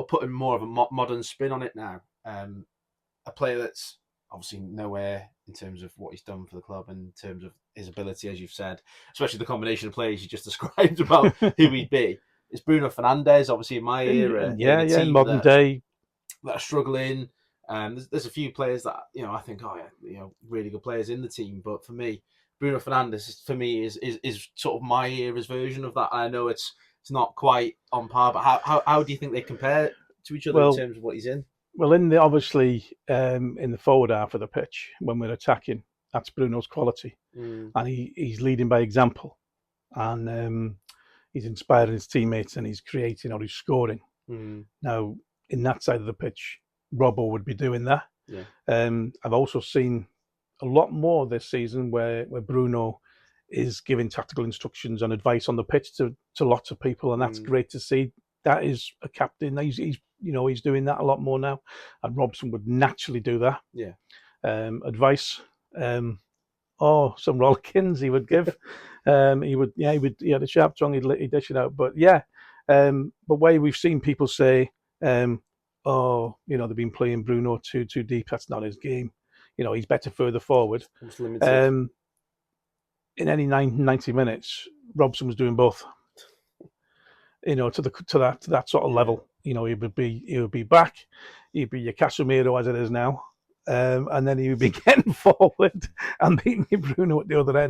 putting more of a modern spin on it now. A player that's obviously nowhere in terms of what he's done for the club and in terms of his ability, as you've said, especially the combination of players you just described about who he'd be. It's Bruno Fernandes, obviously in my era. In modern day. That are struggling. There's a few players that I think, really good players in the team. But for me, Bruno Fernandes for me is sort of my era's version of that. I know it's not quite on par, but how do you think they compare to each other in terms of what he's in? Well, in the forward half of the pitch when we're attacking, that's Bruno's quality, and he's leading by example, and he's inspiring his teammates, and he's creating or he's scoring. Now, in that side of the pitch, Robbo would be doing that. Yeah. I've also seen a lot more this season where Bruno is giving tactical instructions and advice on the pitch to lots of people, and that's great to see. That is a captain. He's doing that a lot more now, and Robson would naturally do that. Yeah. Advice. Some rollikins he would give. He had a sharp tongue. He'd dish it out. But where we've seen people say, they've been playing Bruno too deep. That's not his game. He's better further forward. In any 90 minutes, Robson was doing both. To that sort of level. He would be back. He'd be your Casemiro as it is now, and then he would be getting forward and beating Bruno at the other end.